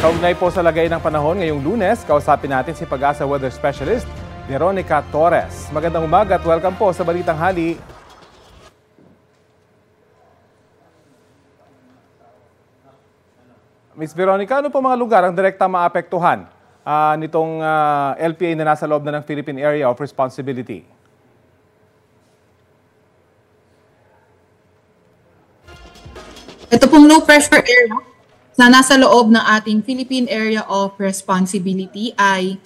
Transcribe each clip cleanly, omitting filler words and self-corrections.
Kaugnay po sa lagay ng panahon ngayong Lunes, kausapin natin si Pag-asa Weather Specialist, Veronica Torres. Magandang umaga at welcome po sa Balitang Hali. Ms. Veronica, ano po mga lugar ang direktang maapektuhan nitong LPA na nasa loob na ng Philippine Area of Responsibility? Ito pong low pressure area na nasa loob ng ating Philippine Area of Responsibility ay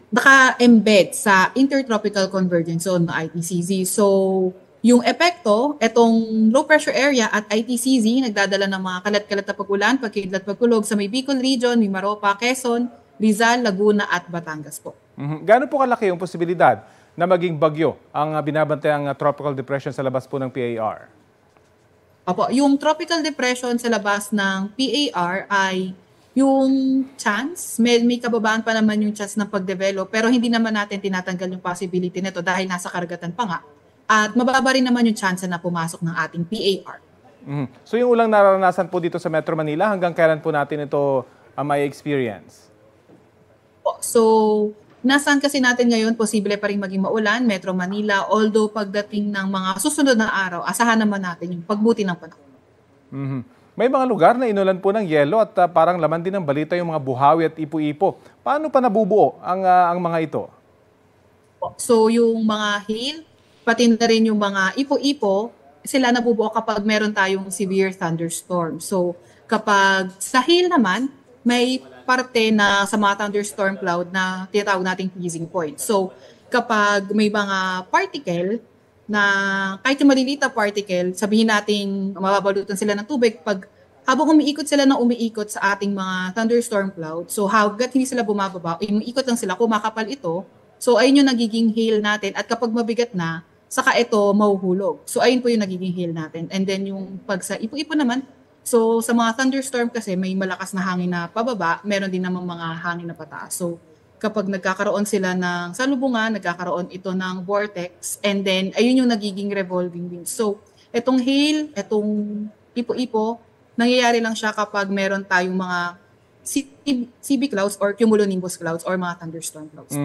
naka-embed sa Intertropical Convergence Zone ng ITCZ. So, yung epekto, itong low pressure area at ITCZ, nagdadala ng mga kalat-kalat na pag-ulan, pagkidlat, pagkulog sa may Bicol Region, Mimaropa, Quezon, Rizal, Laguna at Batangas po. Gaano po kalaki yung posibilidad na maging bagyo ang binabantayang tropical depression sa labas po ng PAR? Opo, yung tropical depression sa labas ng PAR ay yung chance, may kababaan pa naman yung chance ng pag-develop, pero hindi naman natin tinatanggal yung possibility nito dahil nasa karagatan pa nga. At mababa rin naman yung chance na pumasok ng ating PAR. So yung ulang naranasan po dito sa Metro Manila, hanggang kailan po natin ito may experience? So, nasaan kasi natin ngayon, posible pa rin maging maulan, Metro Manila, although pagdating ng mga susunod na araw, asahan naman natin yung pagbuti ng panahon. May mga lugar na inulan po ng yelo at parang laman din ng balita yung mga buhawi at ipo-ipo. Paano pa nabubuo ang mga ito? So, yung mga hail, pati na rin yung mga ipo-ipo, sila nabubuo kapag meron tayong severe thunderstorm. So, kapag sa hail naman, may parte na sa mga thunderstorm cloud na tinatawag nating freezing point. So, kapag may mga particle na kahit yung maliliit na particle, sabihin natin mababalutan sila ng tubig pag habang umiikot sila ng umiikot sa ating mga thunderstorm cloud. So, hanggat hindi sila bumababa, umiikot lang sila, kumakapal ito. So, ayun yung nagiging hail natin. At kapag mabigat na, saka ito mahuhulog. So, ayun po yung nagiging hail natin. And then yung pag sa ipo-ipo naman, so, sa mga thunderstorm kasi may malakas na hangin na pababa, meron din namang mga hangin na pataas. So, kapag nagkakaroon sila ng salubungan, nagkakaroon ito ng vortex, and then ayun yung nagiging revolving winds. So, itong hail, itong ipo-ipo, nangyayari lang siya kapag meron tayong mga CB clouds or cumulonimbus clouds or mga thunderstorm clouds.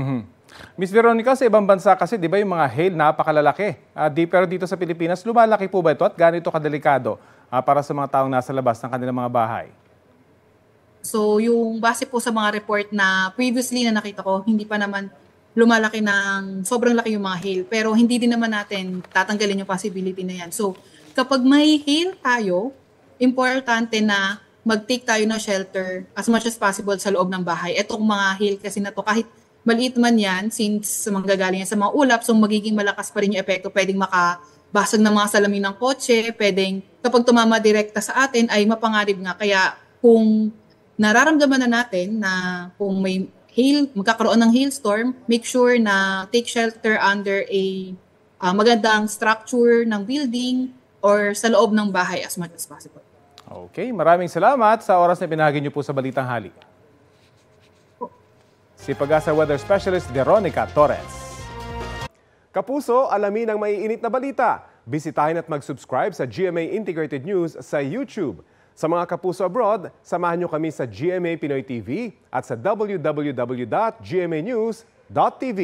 Ms. Veronica, sa ibang bansa kasi, di ba yung mga hail napakalalaki? Pero dito sa Pilipinas, lumalaki po ba ito at gaano ito kadelikado para sa mga taong nasa labas ng kanilang mga bahay? So, yung base po sa mga report na previously na nakita ko, hindi pa naman lumalaki ng sobrang laki yung mga hail. Pero hindi din naman natin tatanggalin yung possibility na yan. So, kapag may hail tayo, importante na mag-take tayo ng shelter as much as possible sa loob ng bahay. Etong mga hail kasi na to, kahit maliit man yan, since manggagaling yan sa mga ulap, so magiging malakas pa rin yung epekto. Pwedeng makabasag ng mga salamin ng kotse, pwedeng kapag tumama direkta sa atin ay mapanganib nga. Kaya kung nararamdaman na natin na kung may hail, magkakaroon ng hailstorm, make sure na take shelter under a magandang structure ng building or sa loob ng bahay as much as possible. Okay, maraming salamat sa oras na binahagi niyo po sa Balitang Hali. Si Pag-asa Weather Specialist Veronica Torres. Kapuso, alamin ang maiinit na balita. Bisitahin at mag-subscribe sa GMA Integrated News sa YouTube. Sa mga kapuso abroad, samahan niyo kami sa GMA Pinoy TV at sa www.gmanews.tv.